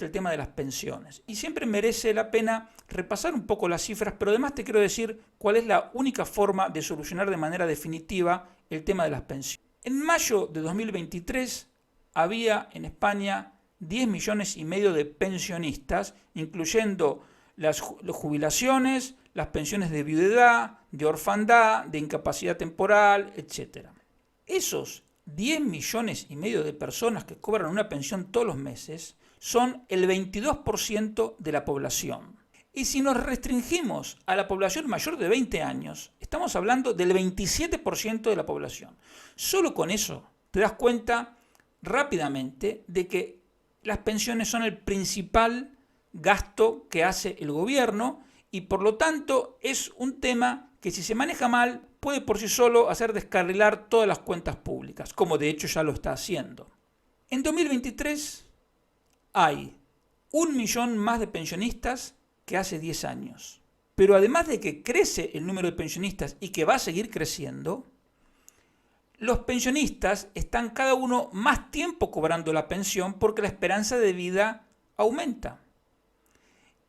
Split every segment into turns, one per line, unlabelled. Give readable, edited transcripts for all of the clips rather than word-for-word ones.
el tema de las pensiones. Y siempre merece la pena repasar un poco las cifras, pero además te quiero decir cuál es la única forma de solucionar de manera definitiva el tema de las pensiones. En mayo de 2023 había en España 10 millones y medio de pensionistas, incluyendo las jubilaciones, las pensiones de viudedad, de orfandad, de incapacidad temporal, etc. Esos 10 millones y medio de personas que cobran una pensión todos los meses son el 22% de la población. Y si nos restringimos a la población mayor de 20 años, estamos hablando del 27% de la población. Solo con eso te das cuenta rápidamente de que las pensiones son el principal gasto que hace el gobierno y por lo tanto es un tema que si se maneja mal puede por sí solo hacer descarrilar todas las cuentas públicas, como de hecho ya lo está haciendo. En 2023 hay 1 millón más de pensionistas que hace 10 años. Pero además de que crece el número de pensionistas y que va a seguir creciendo, los pensionistas están cada uno más tiempo cobrando la pensión porque la esperanza de vida aumenta.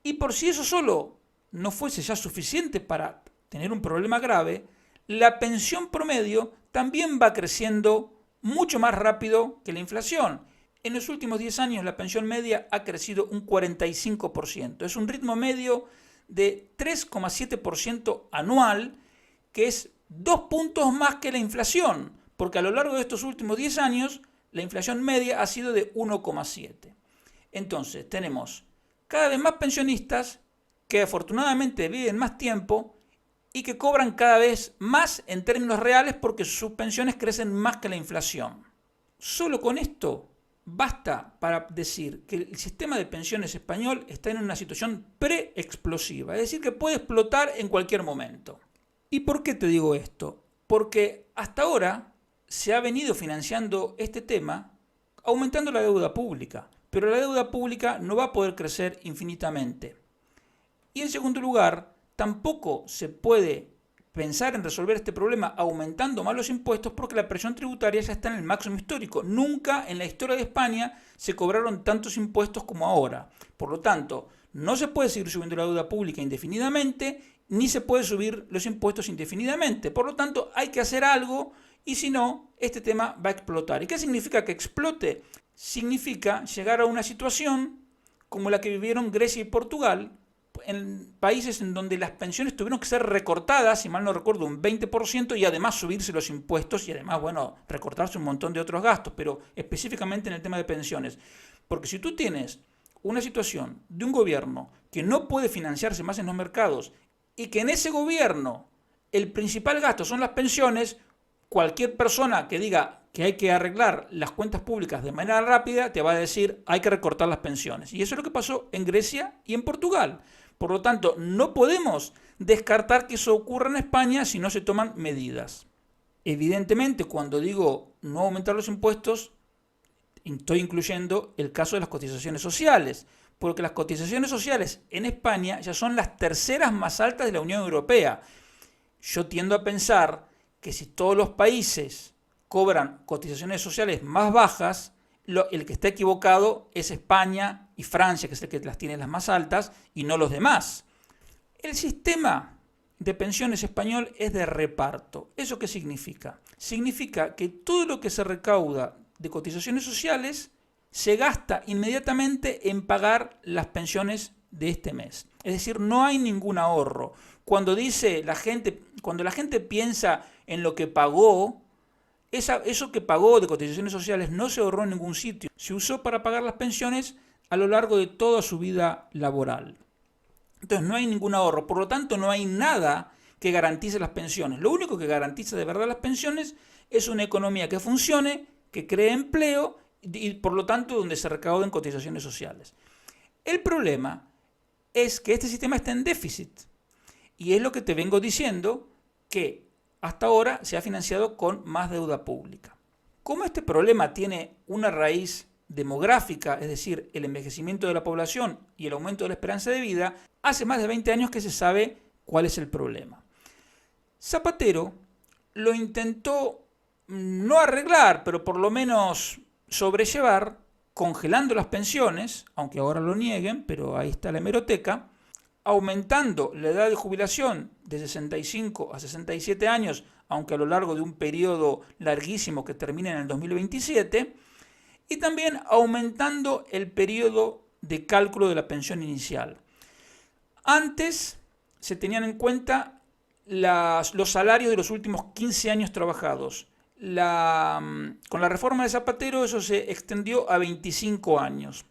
Y por si eso solo no fuese ya suficiente para tener un problema grave, la pensión promedio también va creciendo mucho más rápido que la inflación. En los últimos 10 años la pensión media ha crecido un 45%. Es un ritmo medio de 3,7% anual, que es 2 puntos más que la inflación, porque a lo largo de estos últimos 10 años la inflación media ha sido de 1,7%. Entonces tenemos cada vez más pensionistas que afortunadamente viven más tiempo y que cobran cada vez más en términos reales porque sus pensiones crecen más que la inflación. Solo con esto basta para decir que el sistema de pensiones español está en una situación pre-explosiva, es decir, que puede explotar en cualquier momento. ¿Y por qué te digo esto? Porque hasta ahora se ha venido financiando este tema aumentando la deuda pública, pero la deuda pública no va a poder crecer infinitamente. Y en segundo lugar, tampoco se puede pensar en resolver este problema aumentando más los impuestos porque la presión tributaria ya está en el máximo histórico. Nunca en la historia de España se cobraron tantos impuestos como ahora. Por lo tanto, no se puede seguir subiendo la deuda pública indefinidamente, ni se puede subir los impuestos indefinidamente. Por lo tanto, hay que hacer algo y si no, este tema va a explotar. ¿Y qué significa que explote? Significa llegar a una situación como la que vivieron Grecia y Portugal, en países en donde las pensiones tuvieron que ser recortadas, si mal no recuerdo, un 20% y además subirse los impuestos y además, bueno, recortarse un montón de otros gastos, pero específicamente en el tema de pensiones. Porque si tú tienes una situación de un gobierno que no puede financiarse más en los mercados y que en ese gobierno el principal gasto son las pensiones, cualquier persona que diga que hay que arreglar las cuentas públicas de manera rápida te va a decir hay que recortar las pensiones. Y eso es lo que pasó en Grecia y en Portugal. Por lo tanto, no podemos descartar que eso ocurra en España si no se toman medidas. Evidentemente, cuando digo no aumentar los impuestos, estoy incluyendo el caso de las cotizaciones sociales, porque las cotizaciones sociales en España ya son las terceras más altas de la Unión Europea. Yo tiendo a pensar que si todos los países cobran cotizaciones sociales más bajas, el que está equivocado es España y Francia, que es el que las tiene las más altas, y no los demás. El sistema de pensiones español es de reparto. ¿Eso qué significa? Significa que todo lo que se recauda de cotizaciones sociales se gasta inmediatamente en pagar las pensiones de este mes. Es decir, no hay ningún ahorro. Cuando la gente piensa en lo que pagó, eso que pagó de cotizaciones sociales no se ahorró en ningún sitio. Se usó para pagar las pensiones a lo largo de toda su vida laboral. Entonces no hay ningún ahorro. Por lo tanto, no hay nada que garantice las pensiones. Lo único que garantiza de verdad las pensiones es una economía que funcione, que cree empleo y por lo tanto donde se recauden cotizaciones sociales. El problema es que este sistema está en déficit. Y es lo que te vengo diciendo, que hasta ahora se ha financiado con más deuda pública. Como este problema tiene una raíz demográfica, es decir, el envejecimiento de la población y el aumento de la esperanza de vida, hace más de 20 años que se sabe cuál es el problema. Zapatero lo intentó no arreglar, pero por lo menos sobrellevar congelando las pensiones, aunque ahora lo nieguen, pero ahí está la hemeroteca, aumentando la edad de jubilación de 65 a 67 años, aunque a lo largo de un periodo larguísimo que termina en el 2027, y también aumentando el periodo de cálculo de la pensión inicial. Antes se tenían en cuenta los salarios de los últimos 15 años trabajados. Con la reforma de Zapatero eso se extendió a 25 años.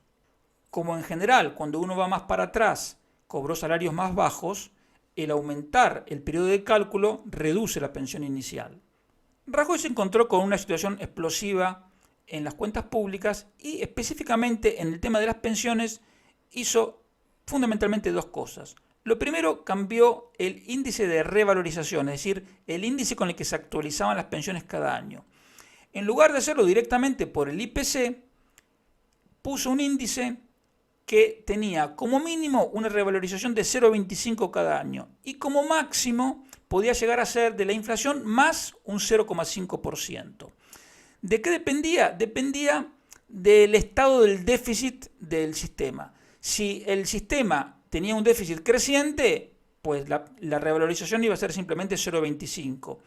Como en general, cuando uno va más para atrás, cobró salarios más bajos, el aumentar el periodo de cálculo reduce la pensión inicial. Rajoy se encontró con una situación explosiva en las cuentas públicas y específicamente en el tema de las pensiones hizo fundamentalmente dos cosas. Lo primero, cambió el índice de revalorización, es decir, el índice con el que se actualizaban las pensiones cada año. En lugar de hacerlo directamente por el IPC, puso un índice que tenía como mínimo una revalorización de 0,25 cada año y como máximo podía llegar a ser de la inflación más un 0,5%. ¿De qué dependía? Dependía del estado del déficit del sistema. Si el sistema tenía un déficit creciente, pues la revalorización iba a ser simplemente 0,25.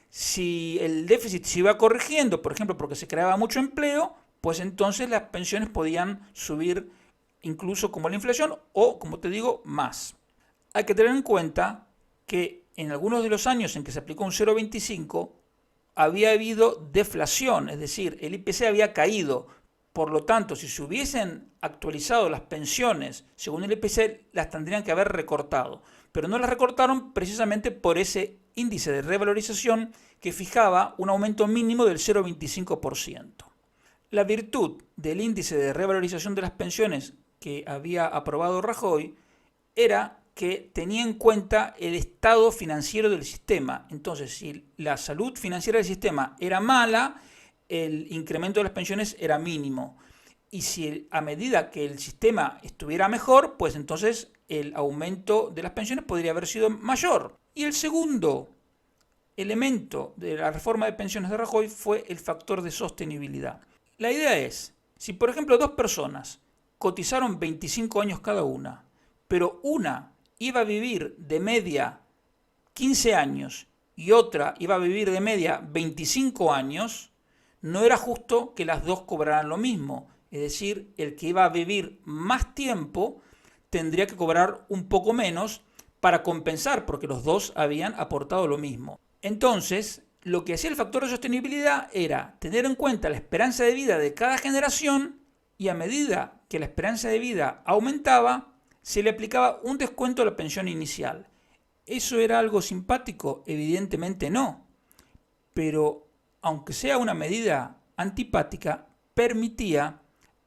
Si el déficit se iba corrigiendo, por ejemplo, porque se creaba mucho empleo, pues entonces las pensiones podían subir incluso como la inflación o, como te digo, más. Hay que tener en cuenta que en algunos de los años en que se aplicó un 0,25 había habido deflación, es decir, el IPC había caído. Por lo tanto, si se hubiesen actualizado las pensiones según el IPC, las tendrían que haber recortado. Pero no las recortaron precisamente por ese índice de revalorización que fijaba un aumento mínimo del 0,25%. La virtud del índice de revalorización de las pensiones que había aprobado Rajoy era que tenía en cuenta el estado financiero del sistema. Entonces, si la salud financiera del sistema era mala, el incremento de las pensiones era mínimo. Y si a medida que el sistema estuviera mejor, pues entonces el aumento de las pensiones podría haber sido mayor. Y el segundo elemento de la reforma de pensiones de Rajoy fue el factor de sostenibilidad. La idea es, si por ejemplo dos personas cotizaron 25 años cada una, pero una iba a vivir de media 15 años y otra iba a vivir de media 25 años, no era justo que las dos cobraran lo mismo. Es decir, el que iba a vivir más tiempo tendría que cobrar un poco menos para compensar, porque los dos habían aportado lo mismo. Entonces, lo que hacía el factor de sostenibilidad era tener en cuenta la esperanza de vida de cada generación y a medida que la esperanza de vida aumentaba, se le aplicaba un descuento a la pensión inicial. ¿Eso era algo simpático? Evidentemente no. Pero, aunque sea una medida antipática, permitía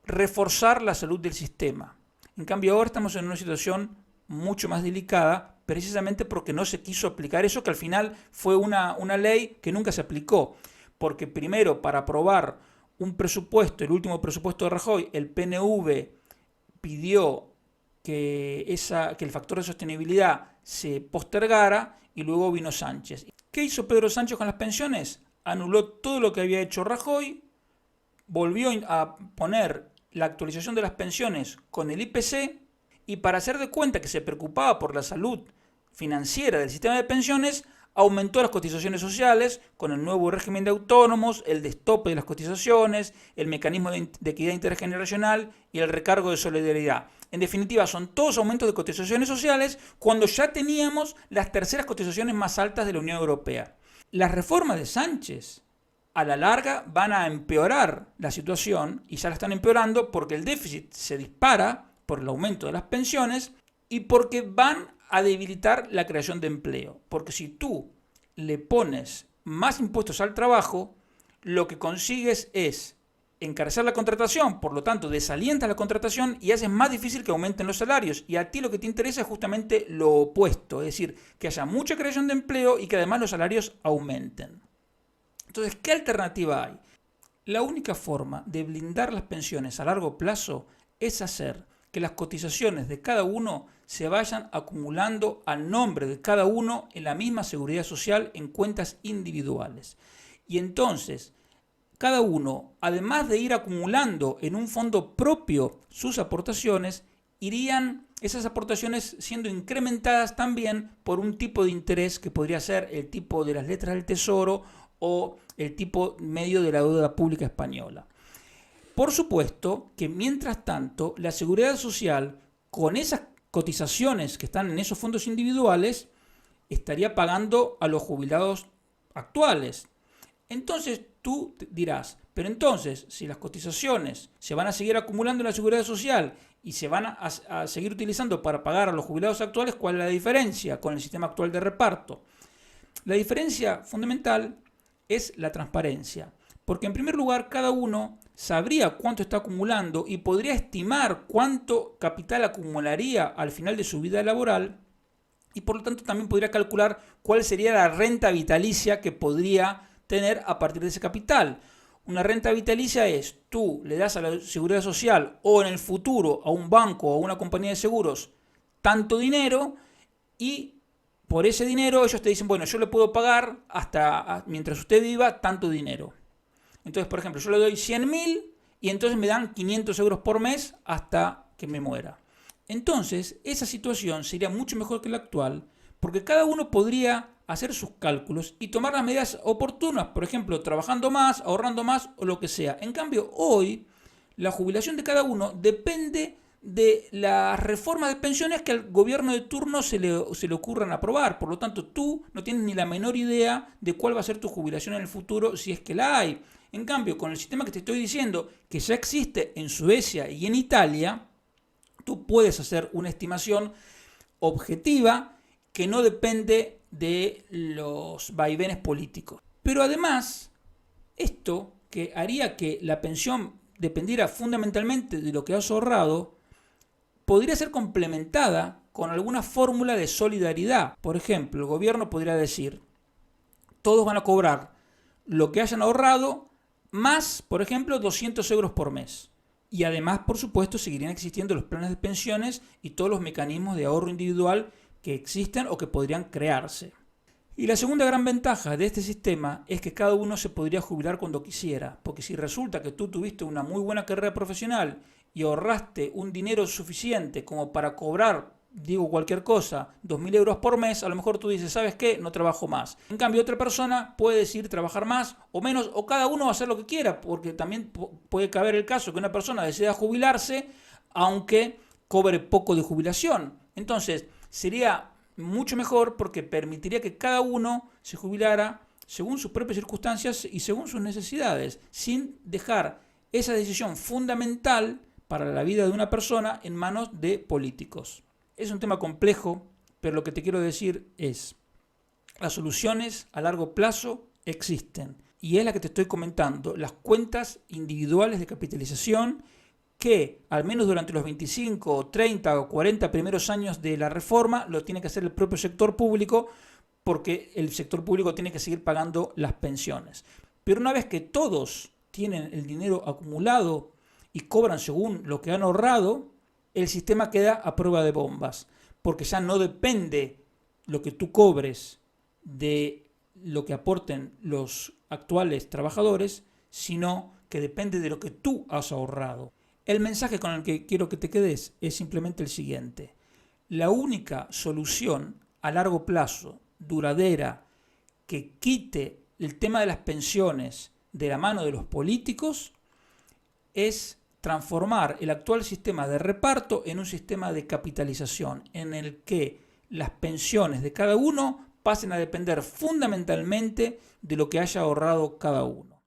reforzar la salud del sistema. En cambio, ahora estamos en una situación mucho más delicada, precisamente porque no se quiso aplicar eso, que al final fue una ley que nunca se aplicó. Porque primero, para aprobar un presupuesto, el último presupuesto de Rajoy, el PNV pidió que el factor de sostenibilidad se postergara y luego vino Sánchez. ¿Qué hizo Pedro Sánchez con las pensiones? Anuló todo lo que había hecho Rajoy, volvió a poner la actualización de las pensiones con el IPC y para hacer de cuenta que se preocupaba por la salud financiera del sistema de pensiones, aumentó las cotizaciones sociales con el nuevo régimen de autónomos, el destope de las cotizaciones, el mecanismo de equidad intergeneracional y el recargo de solidaridad. En definitiva, son todos aumentos de cotizaciones sociales cuando ya teníamos las terceras cotizaciones más altas de la Unión Europea. Las reformas de Sánchez a la larga van a empeorar la situación y ya la están empeorando porque el déficit se dispara por el aumento de las pensiones y porque van a debilitar la creación de empleo. Porque si tú le pones más impuestos al trabajo, lo que consigues es encarecer la contratación, por lo tanto desalientas la contratación y haces más difícil que aumenten los salarios. Y a ti lo que te interesa es justamente lo opuesto, es decir, que haya mucha creación de empleo y que además los salarios aumenten. Entonces, ¿qué alternativa hay? La única forma de blindar las pensiones a largo plazo es hacer que las cotizaciones de cada uno se vayan acumulando a nombre de cada uno en la misma seguridad social en cuentas individuales. Y entonces, cada uno, además de ir acumulando en un fondo propio sus aportaciones, irían esas aportaciones siendo incrementadas también por un tipo de interés que podría ser el tipo de las letras del Tesoro o el tipo medio de la deuda pública española. Por supuesto que mientras tanto la Seguridad Social, con esas cotizaciones que están en esos fondos individuales, estaría pagando a los jubilados actuales. Entonces tú dirás, pero entonces si las cotizaciones se van a seguir acumulando en la Seguridad Social y se van a seguir utilizando para pagar a los jubilados actuales, ¿cuál es la diferencia con el sistema actual de reparto? La diferencia fundamental es la transparencia, porque en primer lugar cada uno sabría cuánto está acumulando y podría estimar cuánto capital acumularía al final de su vida laboral y por lo tanto también podría calcular cuál sería la renta vitalicia que podría tener a partir de ese capital. Una renta vitalicia es, tú le das a la Seguridad Social o en el futuro a un banco o a una compañía de seguros tanto dinero y por ese dinero ellos te dicen, bueno, yo le puedo pagar hasta mientras usted viva tanto dinero. Entonces, por ejemplo, yo le doy 100.000 y entonces me dan 500 euros por mes hasta que me muera. Entonces, esa situación sería mucho mejor que la actual porque cada uno podría hacer sus cálculos y tomar las medidas oportunas, por ejemplo, trabajando más, ahorrando más o lo que sea. En cambio, hoy la jubilación de cada uno depende de las reformas de pensiones que al gobierno de turno se le ocurran aprobar. Por lo tanto, tú no tienes ni la menor idea de cuál va a ser tu jubilación en el futuro si es que la hay. En cambio, con el sistema que te estoy diciendo, que ya existe en Suecia y en Italia, tú puedes hacer una estimación objetiva que no depende de los vaivenes políticos. Pero además, esto que haría que la pensión dependiera fundamentalmente de lo que has ahorrado, podría ser complementada con alguna fórmula de solidaridad. Por ejemplo, el gobierno podría decir, todos van a cobrar lo que hayan ahorrado más, por ejemplo, 200 euros por mes. Y además, por supuesto, seguirían existiendo los planes de pensiones y todos los mecanismos de ahorro individual que existen o que podrían crearse. Y la segunda gran ventaja de este sistema es que cada uno se podría jubilar cuando quisiera, porque si resulta que tú tuviste una muy buena carrera profesional y ahorraste un dinero suficiente como para cobrar, digo cualquier cosa, 2.000 euros por mes, a lo mejor tú dices, ¿sabes qué? No trabajo más. En cambio, otra persona puede decidir trabajar más o menos, o cada uno va a hacer lo que quiera, porque también puede caber el caso que una persona decida jubilarse aunque cobre poco de jubilación. Entonces, sería mucho mejor porque permitiría que cada uno se jubilara según sus propias circunstancias y según sus necesidades, sin dejar esa decisión fundamental para la vida de una persona en manos de políticos. Es un tema complejo, pero lo que te quiero decir es, las soluciones a largo plazo existen y es la que te estoy comentando, las cuentas individuales de capitalización que al menos durante los 25, 30 o 40 primeros años de la reforma lo tiene que hacer el propio sector público porque el sector público tiene que seguir pagando las pensiones. Pero una vez que todos tienen el dinero acumulado y cobran según lo que han ahorrado, el sistema queda a prueba de bombas, porque ya no depende lo que tú cobres de lo que aporten los actuales trabajadores, sino que depende de lo que tú has ahorrado. El mensaje con el que quiero que te quedes es simplemente el siguiente. La única solución a largo plazo, duradera, que quite el tema de las pensiones de la mano de los políticos es transformar el actual sistema de reparto en un sistema de capitalización en el que las pensiones de cada uno pasen a depender fundamentalmente de lo que haya ahorrado cada uno.